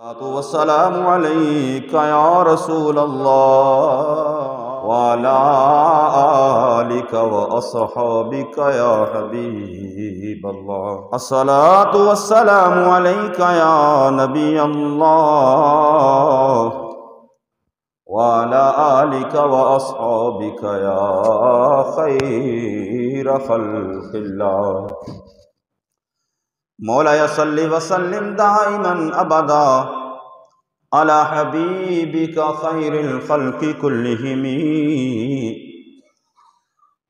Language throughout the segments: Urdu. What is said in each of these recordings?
والسلام عليك يا رسول الله وعلى آلك وأصحابك يا حبيب الله. الصلاة والسلام عليك يا نبي الله وعلى آلك وأصحابك يا خير خلق الله. مولاي صل وسلم دائما أبدا على حبيبك خير الخلق كلهم.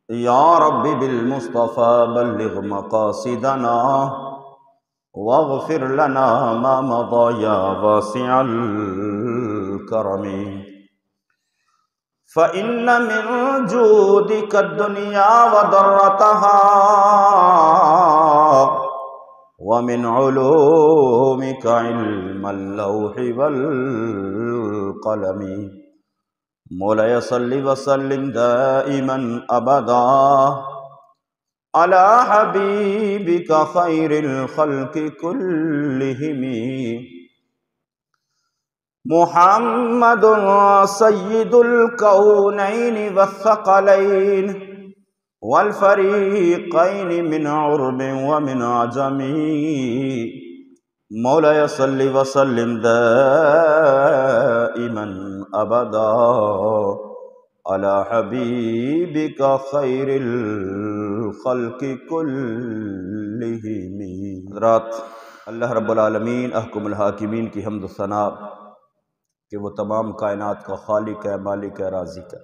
يا رب بالمصطفى بلغ مقاصدنا واغفر لنا ما مضى يا واسع الكرم. فإن من جودك الدنيا وضرتها ومن علومك علم اللوح والقلم. مولاي صل وسلم دائما أبدا على حبيبك خير الخلق كلهم. محمد سيد الكونين والثقلين والفريقين من عرب ومن عجم. مولاي صل وسلم دائما أبدا على حبيبك خير الخلق كلهم. حضرات، اللہ رب العالمین احکم الحاکمین کی حمد و ثنا کہ وہ تمام کائنات کا خالق ہے، مالک ہے، رازق ہے،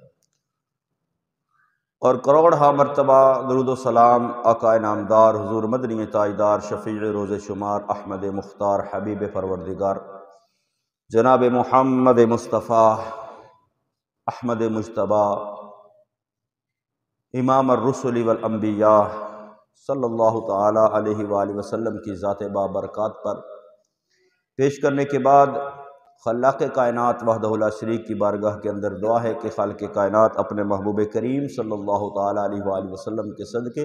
اور کروڑہا مرتبہ درود و سلام آقا نامدار حضور مدنی تاجدار شفیع روز شمار احمد مختار حبیب پروردگار جناب محمد مصطفیٰ احمد مجتبیٰ امام الرسل والانبیاء صلی اللہ تعالی علیہ وآلہ وسلم کی ذات بابرکات پر پیش کرنے کے بعد خلاق کائنات وحدہ لا شریک کی بارگاہ کے اندر دعا ہے کہ خالق کائنات اپنے محبوب کریم صلی اللہ تعالی علیہ وآلہ وسلم کے صدقے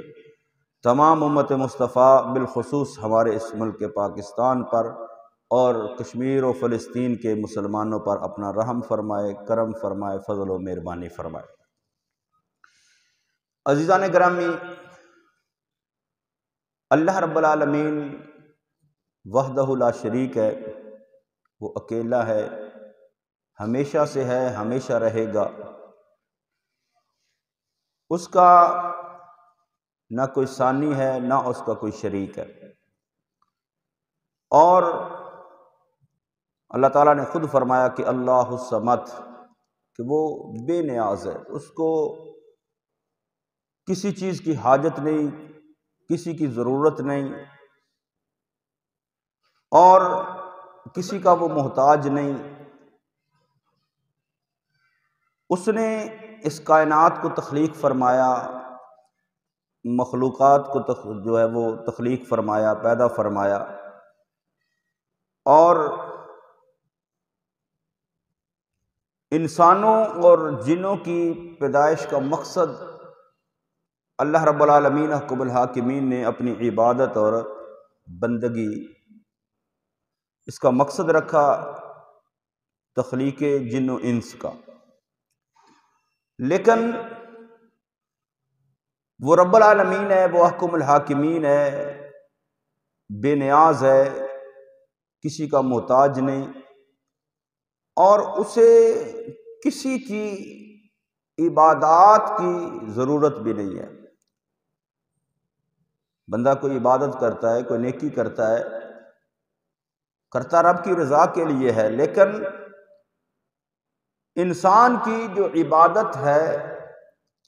تمام امت مصطفیٰ بالخصوص ہمارے اس ملک پاکستان پر اور کشمیر و فلسطین کے مسلمانوں پر اپنا رحم فرمائے، کرم فرمائے، فضل و مہربانی فرمائے. عزیزان گرامی، اللہ رب العالمین وحدہ لا شریک ہے، وہ اکیلا ہے، ہمیشہ سے ہے، ہمیشہ رہے گا. اس کا نہ کوئی ثانی ہے، نہ اس کا کوئی شریک ہے. اور اللہ تعالیٰ نے خود فرمایا کہ اللہ الصمد، کہ وہ بے نیاز ہے، اس کو کسی چیز کی حاجت نہیں، کسی کی ضرورت نہیں، اور کسی کا وہ محتاج نہیں. اس نے اس کائنات کو تخلیق فرمایا، مخلوقات کو جو ہے وہ تخلیق فرمایا، پیدا فرمایا، اور انسانوں اور جنوں کی پیدائش کا مقصد اللہ رب العالمین احکم الحاکمین نے اپنی عبادت اور بندگی، اس کا مقصد رکھا تخلیق جن و انس کا. لیکن وہ رب العالمین ہے، وہ احکم الحاکمین ہے، بے نیاز ہے، کسی کا محتاج نہیں، اور اسے کسی کی عبادات کی ضرورت بھی نہیں ہے. بندہ کوئی عبادت کرتا ہے، کوئی نیکی کرتا ہے، کرتا رب کی رضا کے لیے ہے، لیکن انسان کی جو عبادت ہے،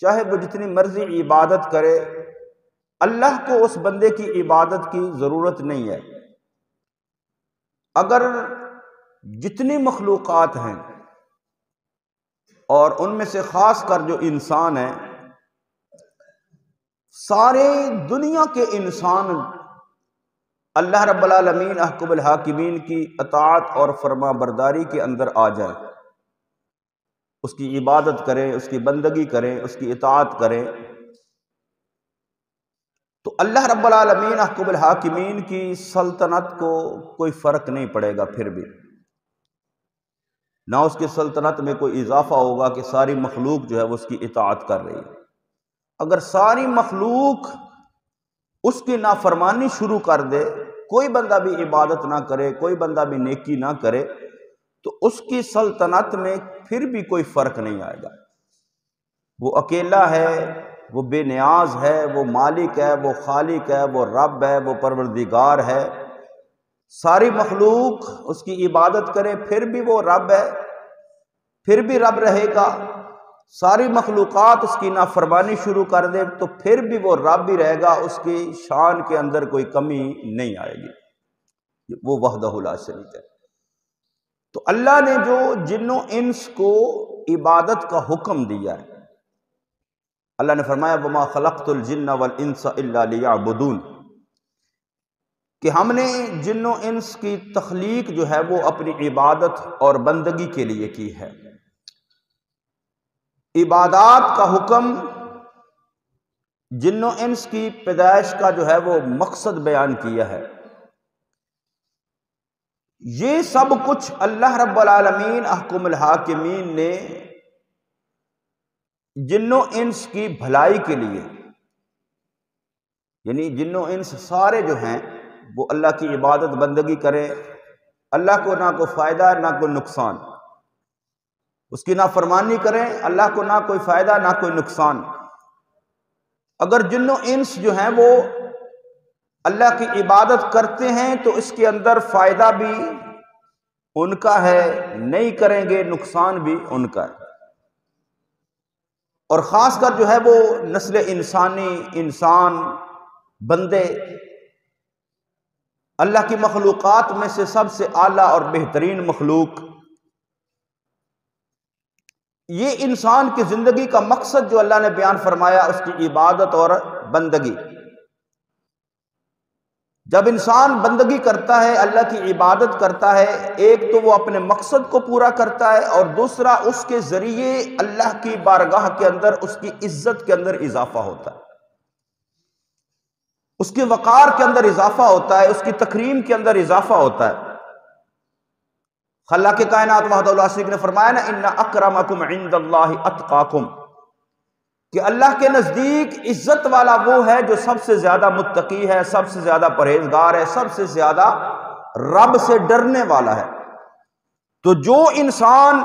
چاہے وہ جتنی مرضی عبادت کرے، اللہ کو اس بندے کی عبادت کی ضرورت نہیں ہے. اگر جتنی مخلوقات ہیں، اور ان میں سے خاص کر جو انسان ہیں، سارے دنیا کے انسان اللہ رب العالمین احکم الحاکمین کی اطاعت اور فرما برداری کے اندر آ جائیں، اس کی عبادت کریں، اس کی بندگی کریں، اس کی اطاعت کریں، تو اللہ رب العالمین احکم الحاکمین کی سلطنت کو کوئی فرق نہیں پڑے گا. پھر بھی نہ اس کی سلطنت میں کوئی اضافہ ہوگا کہ ساری مخلوق جو ہے وہ اس کی اطاعت کر رہی ہے۔ اگر ساری مخلوق اس کی نافرمانی شروع کر دے، کوئی بندہ بھی عبادت نہ کرے، کوئی بندہ بھی نیکی نہ کرے، تو اس کی سلطنت میں پھر بھی کوئی فرق نہیں آئے گا۔ وہ اکیلا ہے، وہ بے نیاز ہے، وہ مالک ہے، وہ خالق ہے، وہ رب ہے، وہ پروردگار ہے۔ ساری مخلوق اس کی عبادت کرے پھر بھی وہ رب ہے، پھر بھی رب رہے گا۔ ساری مخلوقات اس کی نافرمانی شروع کر دے تو پھر بھی وہ رب ہی رہے گا، اس کی شان کے اندر کوئی کمی نہیں آئے گی۔ وہ وحدہ لا شریک ہے۔ تو اللہ نے جو جن و انس کو عبادت کا حکم دیا ہے، اللہ نے فرمایا وَمَا خَلَقْتُ الْجِنَّ وَالْإِنسَ إِلَّا لِيَعْبُدُونَ، کہ ہم نے جن و انس کی تخلیق جو ہے وہ اپنی عبادت اور بندگی کے لیے کی ہے۔ عبادات کا حکم جن و انس کی پیدائش کا جو ہے وہ مقصد بیان کیا ہے۔ یہ سب کچھ اللہ رب العالمین احکم الحاکمین نے جن و انس کی بھلائی کے لیے، یعنی جن و انس سارے جو ہیں وہ اللہ کی عبادت بندگی کریں، اللہ کو نہ کوئی فائدہ نہ کوئی نقصان، اس کی نافرمانی کریں، اللہ کو نہ کوئی فائدہ نہ کوئی نقصان۔ اگر جن و انس جو ہیں وہ اللہ کی عبادت کرتے ہیں تو اس کے اندر فائدہ بھی ان کا ہے، نہیں کریں گے نقصان بھی ان کا ہے۔ اور خاص کر جو ہے وہ نسل انسانی، انسان، بندے، اللہ کی مخلوقات میں سے سب سے اعلیٰ اور بہترین مخلوق، یہ انسان کی زندگی کا مقصد جو اللہ نے بیان فرمایا اس کی عبادت اور بندگی۔ جب انسان بندگی کرتا ہے، اللہ کی عبادت کرتا ہے، ایک تو وہ اپنے مقصد کو پورا کرتا ہے، اور دوسرا اس کے ذریعے اللہ کی بارگاہ کے اندر اس کی عزت کے اندر اضافہ ہوتا ہے، اس کے وقار کے اندر اضافہ ہوتا ہے، اس کی تکریم کے اندر اضافہ ہوتا ہے۔ خلاق کائنات وحدہ لا شریک نے فرمایا نا ان اکرمکم عند اللہ اتقاکم، کہ اللہ کے نزدیک عزت والا وہ ہے جو سب سے زیادہ متقی ہے، سب سے زیادہ پرہیزگار ہے، سب سے زیادہ رب سے ڈرنے والا ہے۔ تو جو انسان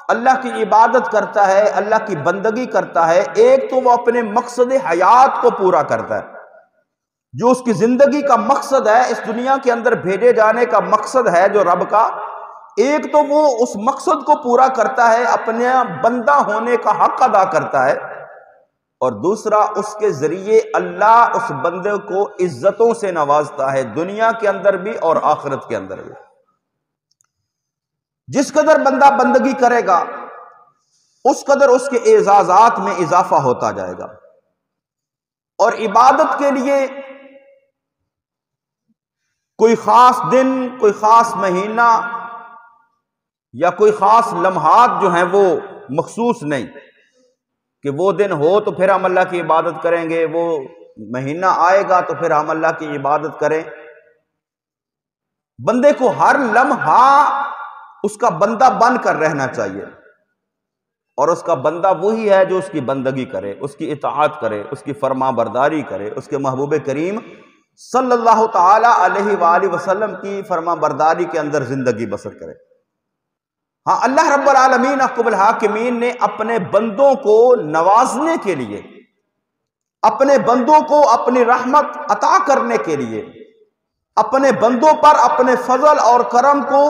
اللہ کی عبادت کرتا ہے، اللہ کی بندگی کرتا ہے، ایک تو وہ اپنے مقصد حیات کو پورا کرتا ہے، جو اس کی زندگی کا مقصد ہے، اس دنیا کے اندر بھیجے جانے کا مقصد ہے جو رب کا، ایک تو وہ اس مقصد کو پورا کرتا ہے، اپنے بندہ ہونے کا حق ادا کرتا ہے، اور دوسرا اس کے ذریعے اللہ اس بندے کو عزتوں سے نوازتا ہے، دنیا کے اندر بھی اور آخرت کے اندر بھی۔ جس قدر بندہ بندگی کرے گا اس قدر اس کے اعزازات میں اضافہ ہوتا جائے گا۔ اور عبادت کے لیے کوئی خاص دن، کوئی خاص مہینہ یا کوئی خاص لمحات جو ہیں وہ مخصوص نہیں کہ وہ دن ہو تو پھر ہم اللہ کی عبادت کریں گے، وہ مہینہ آئے گا تو پھر ہم اللہ کی عبادت کریں۔ بندے کو ہر لمحہ اس کا بندہ بن کر رہنا چاہیے، اور اس کا بندہ وہی ہے جو اس کی بندگی کرے، اس کی اطاعت کرے، اس کی فرما برداری کرے، اس کے محبوب کریم صلی اللہ تعالی علیہ وآلہ وسلم کی فرما برداری کے اندر زندگی بسر کرے۔ ہاں، اللہ رب العالمین احکم الحاکمین نے اپنے بندوں کو نوازنے کے لیے، اپنے بندوں کو اپنی رحمت عطا کرنے کے لیے، اپنے بندوں پر اپنے فضل اور کرم کو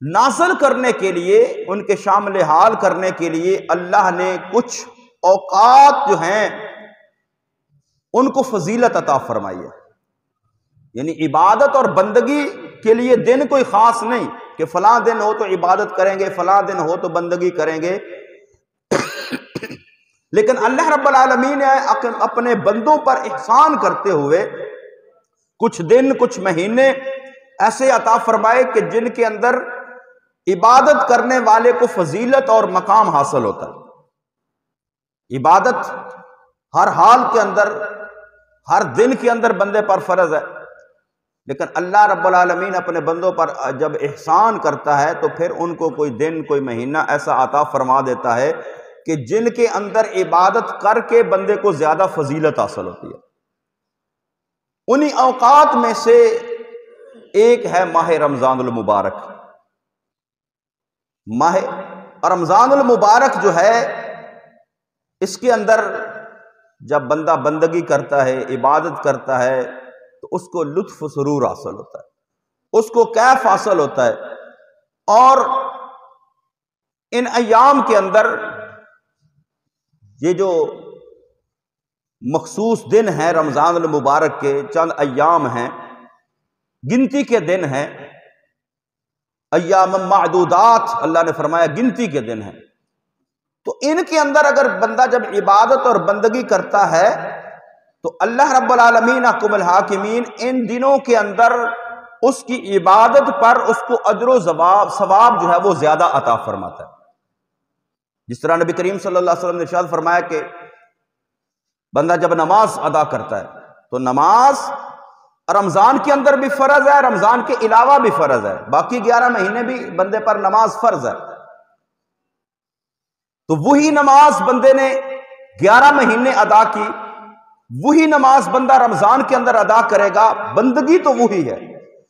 نازل کرنے کے لیے، ان کے شامل حال کرنے کے لیے اللہ نے کچھ اوقات جو ہیں ان کو فضیلت عطا فرمائی ہے۔ یعنی عبادت اور بندگی کے لیے دن کوئی خاص نہیں کہ فلاں دن ہو تو عبادت کریں گے، فلاں دن ہو تو بندگی کریں گے، لیکن اللہ رب العالمین نے اپنے بندوں پر احسان کرتے ہوئے کچھ دن، کچھ مہینے ایسے عطا فرمائے کہ جن کے اندر عبادت کرنے والے کو فضیلت اور مقام حاصل ہوتا ہے۔ عبادت ہر حال کے اندر، ہر دن کے اندر بندے پر فرض ہے، لیکن اللہ رب العالمین اپنے بندوں پر جب احسان کرتا ہے تو پھر ان کو کوئی دن کوئی مہینہ ایسا عطا فرما دیتا ہے کہ جن کے اندر عبادت کر کے بندے کو زیادہ فضیلت حاصل ہوتی ہے۔ انہی اوقات میں سے ایک ہے ماہ رمضان المبارک۔ ماہ رمضان المبارک جو ہے، اس کے اندر جب بندہ بندگی کرتا ہے، عبادت کرتا ہے، تو اس کو لطف و سرور حاصل ہوتا ہے، اس کو کیف حاصل ہوتا ہے۔ اور ان ایام کے اندر یہ جو مخصوص دن ہیں رمضان المبارک کے، چند ایام ہیں، گنتی کے دن ہیں، ایام معدودات اللہ نے فرمایا گنتی کے دن ہیں۔ تو ان کے اندر اگر بندہ جب عبادت اور بندگی کرتا ہے تو اللہ رب العالمین احکم الحاکمین ان دنوں کے اندر اس کی عبادت پر اس کو اجر و ثواب جو ہے وہ زیادہ عطا فرماتا ہے۔ جس طرح نبی کریم صلی اللہ علیہ وسلم نے ارشاد فرمایا کہ بندہ جب نماز ادا کرتا ہے تو نماز رمضان کے اندر بھی فرض ہے، رمضان کے علاوہ بھی فرض ہے، باقی 11 مہینے بھی بندے پر نماز فرض ہے۔ تو وہی نماز بندے نے 11 مہینے ادا کی، وہی نماز بندہ رمضان کے اندر ادا کرے گا، بندگی تو وہی ہے،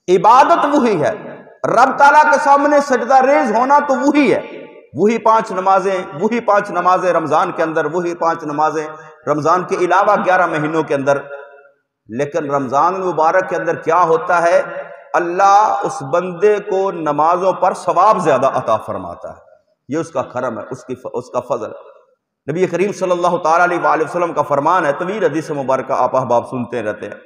عبادت وہی ہے، رب تعالیٰ کے سامنے سجدہ ریز ہونا تو وہی ہے، وہی 5 نمازیں رمضان کے اندر، وہی 5 نمازیں رمضان کے علاوہ 11 مہینوں کے اندر۔ لیکن رمضان المبارک کے اندر کیا ہوتا ہے؟ اللہ اس بندے کو نمازوں پر ثواب زیادہ عطا فرماتا ہے، یہ اس کا کرم ہے، اس کا فضل۔ نبی کریم صلی اللہ تعالیٰ علیہ وآلہ وسلم کا فرمان ہے، طویل حدیث مبارکہ آپ احباب سنتے رہتے ہیں،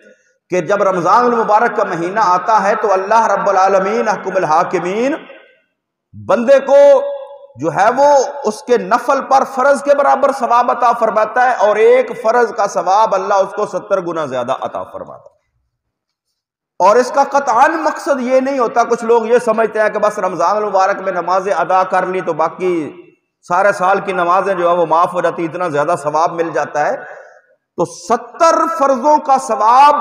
کہ جب رمضان المبارک کا مہینہ آتا ہے تو اللہ رب العالمین احکم الحاکمین بندے کو جو ہے وہ اس کے نفل پر فرض کے برابر ثواب عطا فرماتا ہے، اور ایک فرض کا ثواب اللہ اس کو 70 گنا زیادہ عطا فرماتا ہے۔ اور اس کا قطعاً مقصد یہ نہیں ہوتا، کچھ لوگ یہ سمجھتے ہیں کہ بس رمضان المبارک میں نمازیں ادا کر لی تو باقی سارے سال کی نمازیں جو ہے وہ معاف ہو جاتی، اتنا زیادہ ثواب مل جاتا ہے۔ تو 70 فرضوں کا ثواب،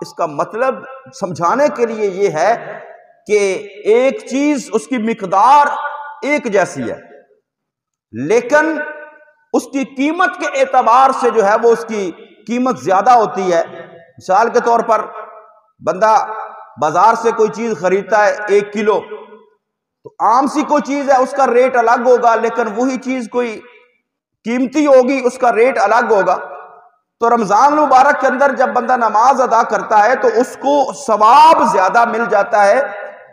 اس کا مطلب سمجھانے کے لیے یہ ہے کہ ایک چیز اس کی مقدار ایک جیسی ہے، لیکن اس کی قیمت کے اعتبار سے جو ہے وہ اس کی قیمت زیادہ ہوتی ہے۔ مثال کے طور پر بندہ بازار سے کوئی چیز خریدتا ہے 1 کلو، تو عام سی کوئی چیز ہے اس کا ریٹ الگ ہوگا، لیکن وہی چیز کوئی قیمتی ہوگی اس کا ریٹ الگ ہوگا۔ تو رمضان المبارک کے اندر جب بندہ نماز ادا کرتا ہے تو اس کو ثواب زیادہ مل جاتا ہے۔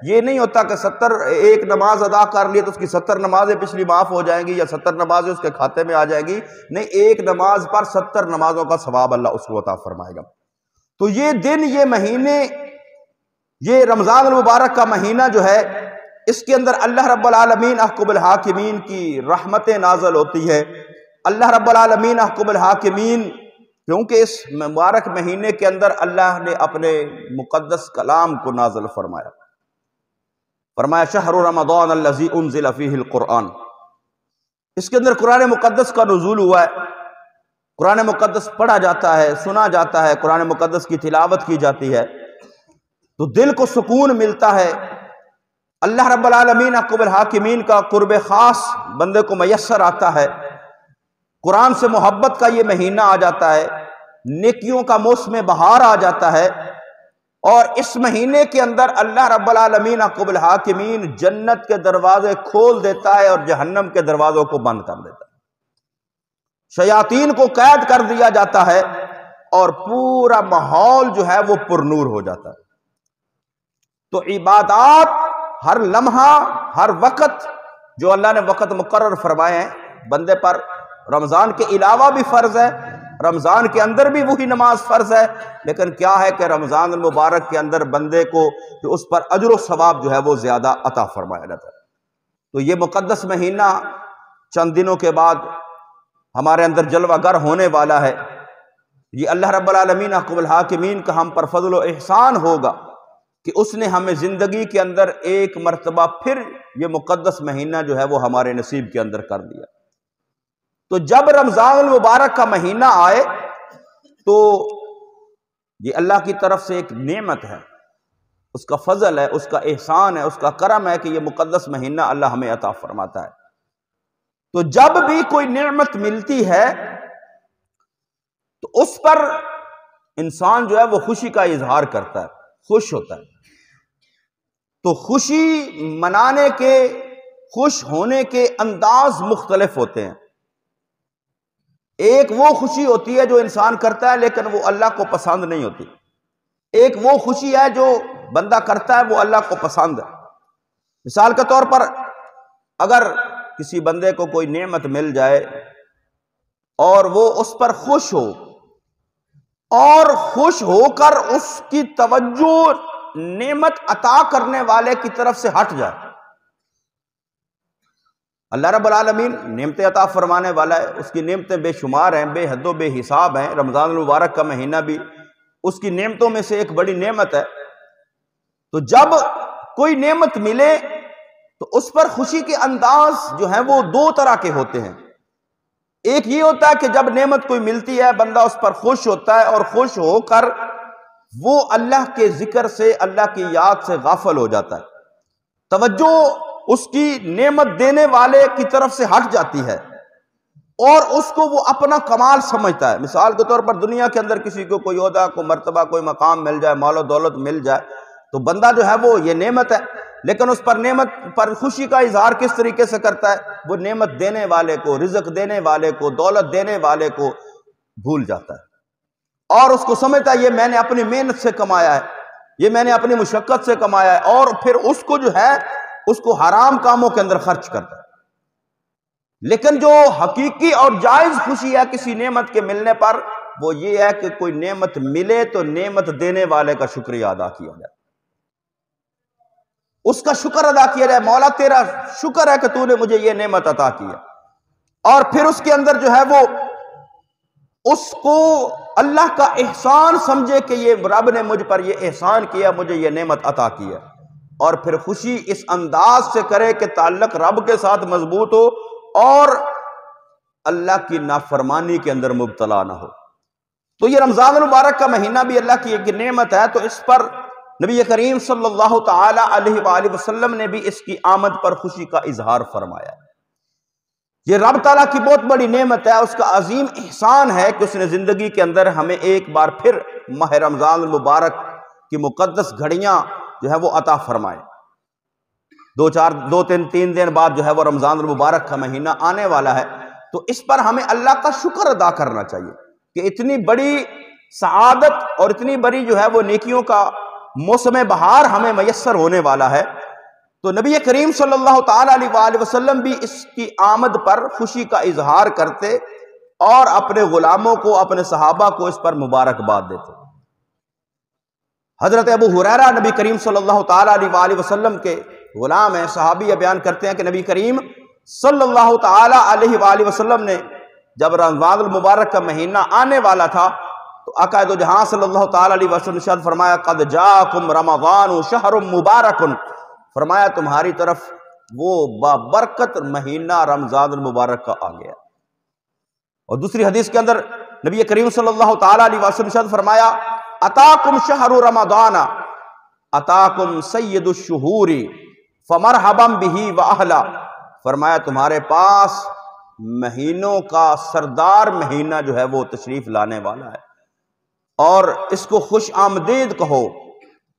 یہ نہیں ہوتا کہ 70 ایک نماز ادا کر لی تو اس کی 70 نمازیں پچھلی معاف ہو جائیں گی یا 70 نمازیں اس کے کھاتے میں آ جائیں گی، نہیں، ایک نماز پر 70 نمازوں کا ثواب اللہ اس کو عطا فرمائے گا۔ تو یہ دن، یہ مہینے، یہ رمضان المبارک کا مہینہ جو ہے، اس کے اندر اللہ رب العالمین احکم الحاکمین کی رحمتیں نازل ہوتی ہے۔ اللہ رب العالمین احکم الحاکمین، کیونکہ اس مبارک مہینے کے اندر اللہ نے اپنے مقدس کلام کو نازل فرمایا۔ فرمایا شہر رمضان الذی انزل فیہ القرآن، اس کے اندر قرآن مقدس کا نزول ہوا ہے، قرآن مقدس پڑھا جاتا ہے، سنا جاتا ہے، قرآن مقدس کی تلاوت کی جاتی ہے تو دل کو سکون ملتا ہے۔ اللہ رب العالمین احکم الحاکمین کا قرب خاص بندے کو میسر آتا ہے، قرآن سے محبت کا یہ مہینہ آ جاتا ہے، نیکیوں کا موسم بہار آ جاتا ہے، اور اس مہینے کے اندر اللہ رب العالمین احکم الحاکمین جنت کے دروازے کھول دیتا ہے اور جہنم کے دروازوں کو بند کر دیتا ہے، شیاطین کو قید کر دیا جاتا ہے اور پورا ماحول جو ہے وہ پرنور ہو جاتا ہے۔ تو عبادات ہر لمحہ، ہر وقت جو اللہ نے وقت مقرر فرمائے ہیں بندے پر، رمضان کے علاوہ بھی فرض ہے، رمضان کے اندر بھی وہی نماز فرض ہے، لیکن کیا ہے کہ رمضان المبارک کے اندر بندے کو جو اس پر اجر و ثواب جو ہے وہ زیادہ عطا فرمایا جاتا ہے۔ تو یہ مقدس مہینہ چند دنوں کے بعد ہمارے اندر جلوہ گر ہونے والا ہے۔ یہ اللہ رب العالمین احکم الحاکمین کا ہم پر فضل و احسان ہوگا کہ اس نے ہمیں زندگی کے اندر ایک مرتبہ پھر یہ مقدس مہینہ جو ہے وہ ہمارے نصیب کے اندر کر دیا۔ تو جب رمضان المبارک کا مہینہ آئے تو یہ اللہ کی طرف سے ایک نعمت ہے اس کا فضل ہے، اس کا احسان ہے، اس کا کرم ہے کہ یہ مقدس مہینہ اللہ ہمیں عطا فرماتا ہے۔ تو جب بھی کوئی نعمت ملتی ہے تو اس پر انسان جو ہے وہ خوشی کا اظہار کرتا ہے، خوش ہوتا ہے۔ تو خوشی منانے کے، خوش ہونے کے انداز مختلف ہوتے ہیں۔ ایک وہ خوشی ہوتی ہے جو انسان کرتا ہے لیکن وہ اللہ کو پسند نہیں ہوتی، ایک وہ خوشی ہے جو بندہ کرتا ہے وہ اللہ کو پسند ہے۔ مثال کے طور پر اگر کسی بندے کو کوئی نعمت مل جائے اور وہ اس پر خوش ہو اور خوش ہو کر اس کی توجہ نعمت عطا کرنے والے کی طرف سے ہٹ جائے، اللہ رب العالمین نعمتیں عطا فرمانے والا ہے، اس کی نعمتیں بے شمار ہیں، بے حد و بے حساب ہیں۔ رمضان المبارک کا مہینہ بھی اس کی نعمتوں میں سے ایک بڑی نعمت ہے۔ تو جب کوئی نعمت ملے تو اس پر خوشی کے انداز جو ہیں وہ دو طرح کے ہوتے ہیں۔ ایک یہ ہوتا ہے کہ جب نعمت کوئی ملتی ہے بندہ اس پر خوش ہوتا ہے اور خوش ہو کر وہ اللہ کے ذکر سے، اللہ کی یاد سے غافل ہو جاتا ہے، توجہ اس کی نعمت دینے والے کی طرف سے ہٹ جاتی ہے اور اس کو وہ اپنا کمال سمجھتا ہے۔ مثال کے طور پر دنیا کے اندر کسی کو کوئی عہدہ، کوئی مرتبہ، کوئی مقام مل جائے، مال و دولت مل جائے تو بندہ جو ہے وہ یہ نعمت ہے، لیکن اس پر نعمت پر خوشی کا اظہار کس طریقے سے کرتا ہے؟ وہ نعمت دینے والے کو، رزق دینے والے کو، دولت دینے والے کو بھول جاتا ہے اور اس کو سمجھتا ہے یہ میں نے اپنی محنت سے کمایا ہے، یہ میں نے اپنی مشقت سے کمایا ہے، اور پھر اس کو جو ہے اس کو حرام کاموں کے اندر خرچ کرتا ہے۔ لیکن جو حقیقی اور جائز خوشی ہے کسی نعمت کے ملنے پر وہ یہ ہے کہ کوئی نعمت ملے تو نعمت دینے والے کا شکریہ ادا کیا جائے، اس کا شکر ادا کیا جائے، مولا تیرا شکر ہے کہ تو نے مجھے یہ نعمت عطا کی ہے، اور پھر اس کے اندر جو ہے وہ اس کو اللہ کا احسان سمجھے کہ یہ رب نے مجھ پر یہ احسان کیا، مجھے یہ نعمت عطا کی ہے، اور پھر خوشی اس انداز سے کرے کہ تعلق رب کے ساتھ مضبوط ہو اور اللہ کی نافرمانی کے اندر مبتلا نہ ہو۔ تو یہ رمضان المبارک کا مہینہ بھی اللہ کی ایک نعمت ہے، تو اس پر نبی کریم صلی اللہ تعالی علیہ وآلہ وسلم نے بھی اس کی آمد پر خوشی کا اظہار فرمایا۔ یہ رب تعالیٰ کی بہت بڑی نعمت ہے، اس کا عظیم احسان ہے کہ اس نے زندگی کے اندر ہمیں ایک بار پھر ماہ رمضان المبارک کی مقدس گھڑیاں جو ہے وہ عطا فرمائے۔ تین دن بعد جو ہے وہ رمضان المبارک کا مہینہ آنے والا ہے، تو اس پر ہمیں اللہ کا شکر ادا کرنا چاہیے کہ اتنی بڑی سعادت اور اتنی بڑی جو ہے وہ نیکیوں کا موسم بہار ہمیں میسر ہونے والا ہے۔ تو نبی کریم صلی اللہ تعالی علیہ وآلہ وسلم بھی اس کی آمد پر خوشی کا اظہار کرتے اور اپنے غلاموں کو، اپنے صحابہ کو اس پر مبارکباد دیتے۔ حضرت ابو ہریرہ نبی کریم صلی اللہ تعالی علیہ وآلہ وسلم کے غلام ہیں، صحابی بیان کرتے ہیں کہ نبی کریم صلی اللہ تعالی علیہ وآلہ وسلم نے جب رمضان المبارک کا مہینہ آنے والا تھا تو آقا دو جہاں صلی اللہ تعالی علیہ وسلم نے ارشاد فرمایا قد جاءکم رمضان شہر مبارک، فرمایا تمہاری طرف وہ بابرکت مہینہ رمضان المبارک کا آ گیا۔ اور دوسری حدیث کے اندر نبی کریم صلی اللہ تعالی علیہ وسلم نے ارشاد فرمایا اتاکم شہر رمضان اتاکم سید الشہور فمرحبا بہ واہلا، فرمایا تمہارے پاس مہینوں کا سردار مہینہ جو ہے وہ تشریف لانے والا ہے اور اس کو خوش آمدید کہو،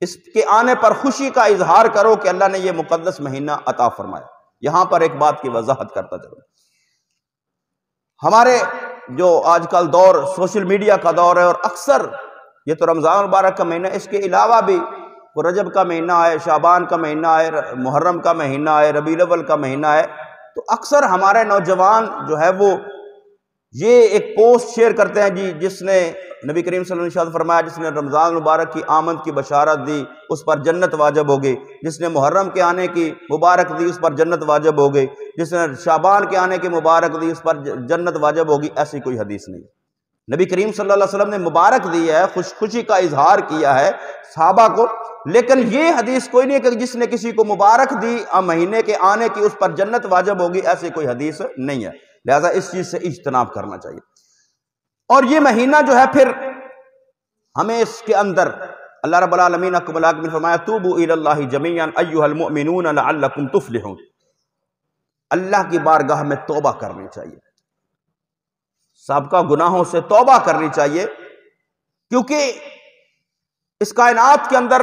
اس کے آنے پر خوشی کا اظہار کرو کہ اللہ نے یہ مقدس مہینہ عطا فرمایا۔ یہاں پر ایک بات کی وضاحت کرتا چلوں، ہمارے جو آج کل دور سوشل میڈیا کا دور ہے، اور اکثر یہ تو رمضان مبارک کا مہینہ، اس کے علاوہ بھی رجب کا مہینہ ہے، شعبان کا مہینہ ہے، محرم کا مہینہ ہے، ربیع الاول کا مہینہ ہے، تو اکثر ہمارے نوجوان جو ہے وہ یہ ایک پوسٹ شیئر کرتے ہیں جی جس نے نبی کریم صلی اللہ علیہ وسلم فرمایا جس نے رمضان مبارک کی آمد کی بشارت دی اس پر جنت واجب ہوگی، جس نے محرم کے آنے کی مبارک دی اس پر جنت واجب ہوگی، جس نے شعبان کے آنے کی مبارک دی اس پر جنت واجب ہوگی۔ ایسی کوئی حدیث نہیں۔ نبی کریم صلی اللہ علیہ وسلم نے مبارک دی ہے، خوشی کا اظہار کیا ہے صحابہ کو، لیکن یہ حدیث کوئی نہیں کہ جس نے کسی کو مبارک دی مہینے کے آنے کی اس پر جنت واجب ہوگی، ایسی کوئی حدیث نہیں ہے، لہذا اس چیز سے اجتناب کرنا چاہیے۔ اور یہ مہینہ جو ہے پھر ہمیں اس کے اندر اللہ رب العالمین نے فرمایا توبوا الی اللہ جمیعا ایھا المؤمنون لعلکم تفلحون، اللہ کی بارگاہ میں توبہ کرنی چاہیے، سابقہ گناہوں سے توبہ کرنی چاہیے، کیونکہ اس کائنات کے اندر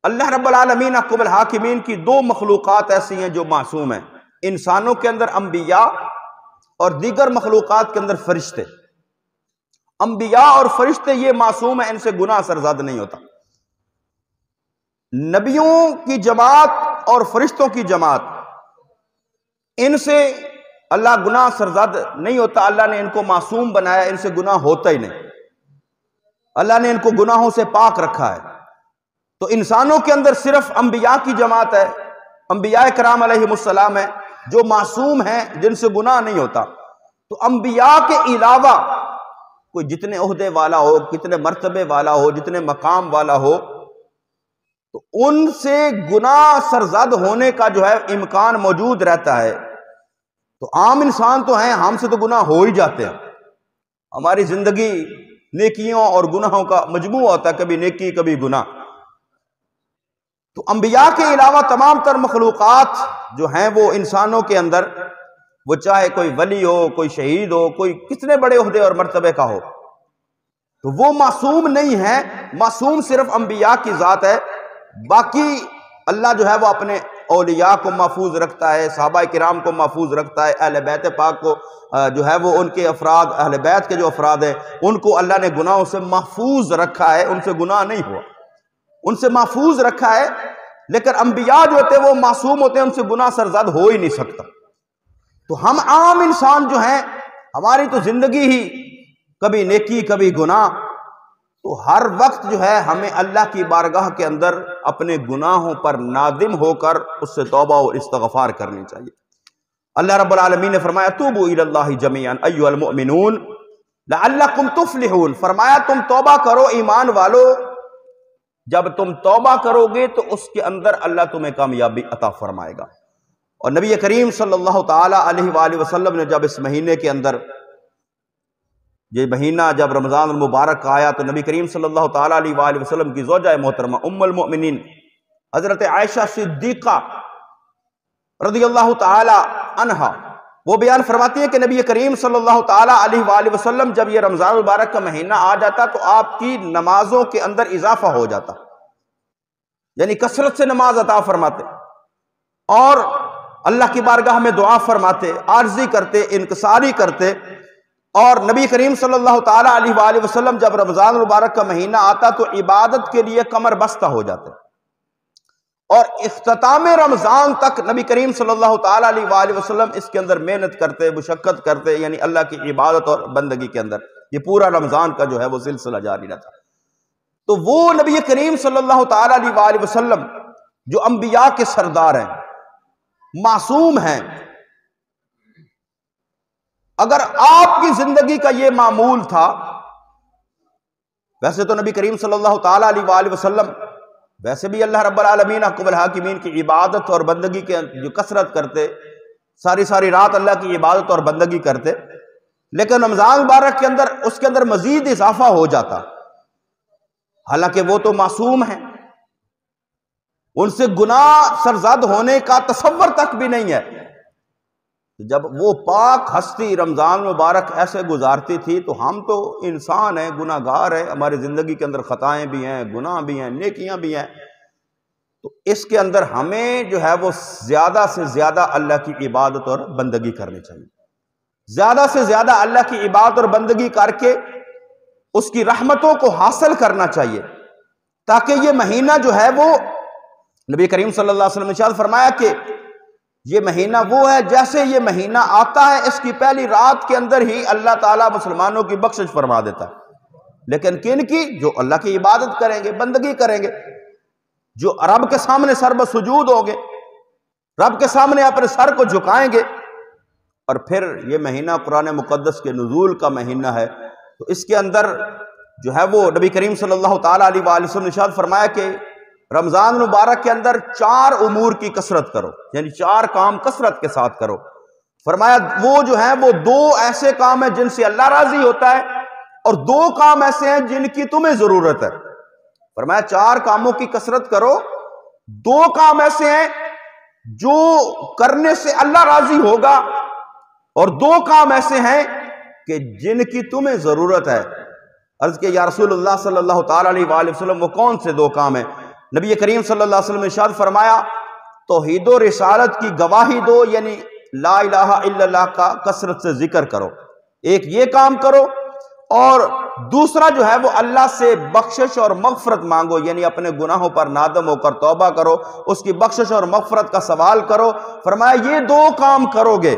اللہ رب العالمین احکم الحاکمین کی دو مخلوقات ایسی ہیں جو معصوم ہیں، انسانوں کے اندر انبیاء اور دیگر مخلوقات کے اندر فرشتے۔ انبیاء اور فرشتے یہ معصوم ہیں، ان سے گناہ سرزد نہیں ہوتا۔ نبیوں کی جماعت اور فرشتوں کی جماعت، ان سے اللہ گناہ سرزد نہیں ہوتا، اللہ نے ان کو معصوم بنایا، ان سے گناہ ہوتا ہی نہیں، اللہ نے ان کو گناہوں سے پاک رکھا ہے۔ تو انسانوں کے اندر صرف انبیاء کی جماعت ہے، انبیاء کرام علیہم السلام ہیں جو معصوم ہیں، جن سے گناہ نہیں ہوتا۔ تو انبیاء کے علاوہ کوئی جتنے عہدے والا ہو، کتنے مرتبے والا ہو، جتنے مقام والا ہو، تو ان سے گناہ سرزد ہونے کا جو ہے امکان موجود رہتا ہے۔ تو عام انسان تو ہیں، ہم سے تو گناہ ہو ہی جاتے ہیں، ہماری زندگی نیکیوں اور گناہوں کا مجموعہ ہوتا ہے، کبھی نیکی کبھی گناہ۔ تو انبیاء کے علاوہ تمام تر مخلوقات جو ہیں وہ انسانوں کے اندر، وہ چاہے کوئی ولی ہو، کوئی شہید ہو، کوئی کتنے بڑے عہدے اور مرتبے کا ہو، تو وہ معصوم نہیں ہے، معصوم صرف انبیاء کی ذات ہے۔ باقی اللہ جو ہے وہ اپنے اولیاء کو محفوظ رکھتا ہے، صحابہ کرام کو محفوظ رکھتا ہے، اہل بیت پاک کو جو ہے وہ ان کے افراد، اہل بیت کے جو افراد ہیں ان کو اللہ نے گناہوں سے محفوظ رکھا ہے، ان سے گناہ نہیں ہوا، ان سے محفوظ رکھا ہے۔ لیکن انبیاء جو ہوتے ہیں وہ معصوم ہوتے ہیں، ان سے گناہ سرزد ہو ہی نہیں سکتا۔ تو ہم عام انسان جو ہیں، ہماری تو زندگی ہی کبھی نیکی کبھی گناہ، تو ہر وقت جو ہے ہمیں اللہ کی بارگاہ کے اندر اپنے گناہوں پر نادم ہو کر اس سے توبہ و استغفار کرنی چاہیے۔ اللہ رب العالمین نے فرمایا توبوا الی اللہ جمیعا ایھا المؤمنون لعلکم تفلحون، فرمایا تم توبہ کرو ایمان والو، جب تم توبہ کرو گے تو اس کے اندر اللہ تمہیں کامیابی عطا فرمائے گا۔ اور نبی کریم صلی اللہ تعالی علیہ وآلہ وسلم نے جب اس مہینے کے اندر، یہ مہینہ جب رمضان المبارک کا آیا، تو نبی کریم صلی اللہ تعالی علیہ وآلہ وسلم کی زوجہ محترمہ ام المؤمنین حضرت عائشہ صدیقہ رضی اللہ تعالی عنہا، وہ بیان فرماتی ہیں کہ نبی کریم صلی اللہ تعالی علیہ وآلہ وسلم جب یہ رمضان المبارک کا مہینہ آ جاتا تو آپ کی نمازوں کے اندر اضافہ ہو جاتا، یعنی کثرت سے نماز عطا فرماتے اور اللہ کی بارگاہ میں دعا فرماتے، عارضی کرتے، انکساری کرتے۔ اور نبی کریم صلی اللہ تعالی علیہ وآلہ وسلم جب رمضان المبارک کا مہینہ آتا تو عبادت کے لیے کمر بستہ ہو جاتے، اور اختتام رمضان تک نبی کریم صلی اللہ تعالی علیہ وآلہ وسلم اس کے اندر محنت کرتے، مشقت کرتے، یعنی اللہ کی عبادت اور بندگی کے اندر، یہ پورا رمضان کا جو ہے وہ سلسلہ جاری رہتا۔ تو وہ نبی کریم صلی اللہ تعالی علیہ وآلہ وسلم جو انبیاء کے سردار ہیں، معصوم ہیں، اگر آپ کی زندگی کا یہ معمول تھا، ویسے تو نبی کریم صلی اللہ تعالی علیہ وآلہ وسلم ویسے بھی اللہ رب العالمین احکم الحاکمین کی عبادت اور بندگی کے جو کثرت کرتے، ساری ساری رات اللہ کی عبادت اور بندگی کرتے، لیکن رمضان مبارک کے اندر اس کے اندر مزید اضافہ ہو جاتا، حالانکہ وہ تو معصوم ہیں، ان سے گناہ سرزد ہونے کا تصور تک بھی نہیں ہے۔ جب وہ پاک ہستی رمضان مبارک ایسے گزارتی تھی تو ہم تو انسان ہیں، گناہ گار ہیں، ہماری زندگی کے اندر خطائیں بھی ہیں، گناہ بھی ہیں، نیکیاں بھی ہیں، تو اس کے اندر ہمیں جو ہے وہ زیادہ سے زیادہ اللہ کی عبادت اور بندگی کرنی چاہیے، زیادہ سے زیادہ اللہ کی عبادت اور بندگی کر کے اس کی رحمتوں کو حاصل کرنا چاہیے، تاکہ یہ مہینہ جو ہے وہ، نبی کریم صلی اللہ علیہ وسلم نے ارشاد فرمایا کہ یہ مہینہ وہ ہے جیسے یہ مہینہ آتا ہے اس کی پہلی رات کے اندر ہی اللہ تعالیٰ مسلمانوں کی بخشش فرما دیتا ہے، لیکن کن کی؟ جو اللہ کی عبادت کریں گے، بندگی کریں گے، جو رب کے سامنے سر بسجود ہوں گے، رب کے سامنے اپنے سر کو جھکائیں گے۔ اور پھر یہ مہینہ قرآن مقدس کے نزول کا مہینہ ہے، تو اس کے اندر جو ہے وہ نبی کریم صلی اللہ تعالیٰ علیہ وآلہ وسلم نے ارشاد فرمایا کہ رمضان مبارک کے اندر 4 امور کی کثرت کرو، یعنی 4 کام کثرت کے ساتھ کرو۔ فرمایا وہ جو ہیں وہ 2 ایسے کام ہیں جن سے اللہ راضی ہوتا ہے، اور 2 کام ایسے ہیں جن کی تمہیں ضرورت ہے۔ فرمایا 4 کاموں کی کثرت کرو، 2 کام ایسے ہیں جو کرنے سے اللہ راضی ہوگا، اور 2 کام ایسے ہیں کہ جن کی تمہیں ضرورت ہے۔ عرض کہ یا رسول اللہ صلی اللہ تعالیٰ علیہ وآلہ وسلم وہ کون سے 2 کام ہیں؟ نبی کریم صلی اللہ علیہ وسلم نے ارشاد فرمایا توحید و رسالت کی گواہی دو، یعنی لا الہ الا اللہ کا کثرت سے ذکر کرو، ایک یہ کام کرو، اور دوسرا جو ہے وہ اللہ سے بخشش اور مغفرت مانگو، یعنی اپنے گناہوں پر نادم ہو کر توبہ کرو، اس کی بخشش اور مغفرت کا سوال کرو۔ فرمایا یہ 2 کام کرو گے،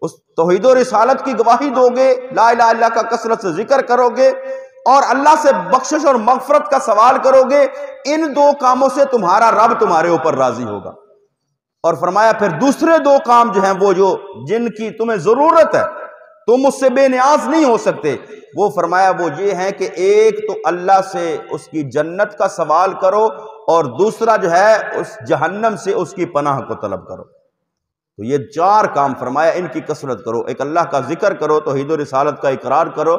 اس توحید و رسالت کی گواہی دو گے، لا الہ الا اللہ کا کثرت سے ذکر کرو گے، اور اللہ سے بخشش اور مغفرت کا سوال کرو گے، ان 2 کاموں سے تمہارا رب تمہارے اوپر راضی ہوگا۔ اور فرمایا پھر دوسرے 2 کام جو ہیں وہ جو جن کی تمہیں ضرورت ہے، تم اس سے بے نیاز نہیں ہو سکتے، وہ فرمایا وہ یہ ہیں کہ ایک تو اللہ سے اس کی جنت کا سوال کرو، اور دوسرا جو ہے اس جہنم سے اس کی پناہ کو طلب کرو۔ تو یہ 4 کام فرمایا ان کی کثرت کرو، ایک اللہ کا ذکر کرو، توحید و رسالت کا اقرار کرو،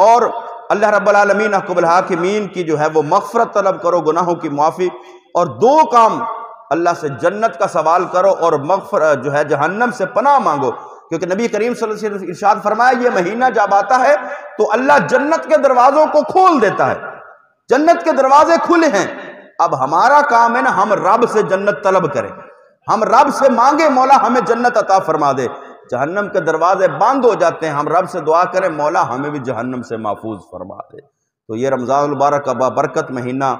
اور اللہ رب العالمین احکم الحاکمین کی جو ہے وہ مغفرت طلب کرو، گناہوں کی معافی، اور 2 کام اللہ سے جنت کا سوال کرو اور مغفرت جو ہے جہنم سے پناہ مانگو، کیونکہ نبی کریم صلی اللہ علیہ وسلم ارشاد فرمایا یہ مہینہ جب آتا ہے تو اللہ جنت کے دروازوں کو کھول دیتا ہے، جنت کے دروازے کھلے ہیں۔ اب ہمارا کام ہے نا ہم رب سے جنت طلب کریں، ہم رب سے مانگے مولا ہمیں جنت عطا فرما دے۔ جہنم کے دروازے بند ہو جاتے ہیں، ہم رب سے دعا کریں مولا ہمیں بھی جہنم سے محفوظ فرما دے۔ تو یہ رمضان المبارک کا بابرکت مہینہ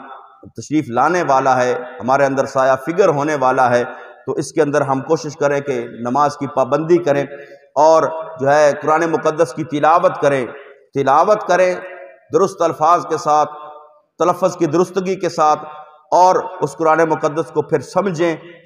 تشریف لانے والا ہے، ہمارے اندر سایہ فگر ہونے والا ہے، تو اس کے اندر ہم کوشش کریں کہ نماز کی پابندی کریں، اور جو ہے قرآن مقدس کی تلاوت کریں درست الفاظ کے ساتھ، تلفظ کی درستگی کے ساتھ، اور اس قرآن مقدس کو پھر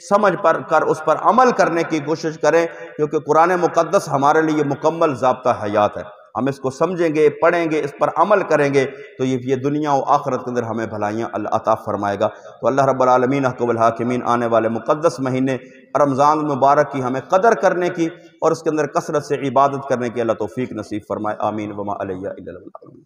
سمجھ کر اس پر عمل کرنے کی کوشش کریں، کیونکہ قرآن مقدس ہمارے لیے مکمل ضابطہ حیات ہے۔ ہم اس کو سمجھیں گے، پڑھیں گے، اس پر عمل کریں گے تو یہ دنیا و آخرت کے اندر ہمیں بھلائیاں اللہ عطا فرمائے گا۔ تو اللہ رب العالمین احکم الحاکمین آنے والے مقدس مہینے رمضان المبارک کی ہمیں قدر کرنے کی اور اس کے اندر کثرت سے عبادت کرنے کی اللہ توفیق نصیب فرمائے، آمین وما علیہ الا البلاغ۔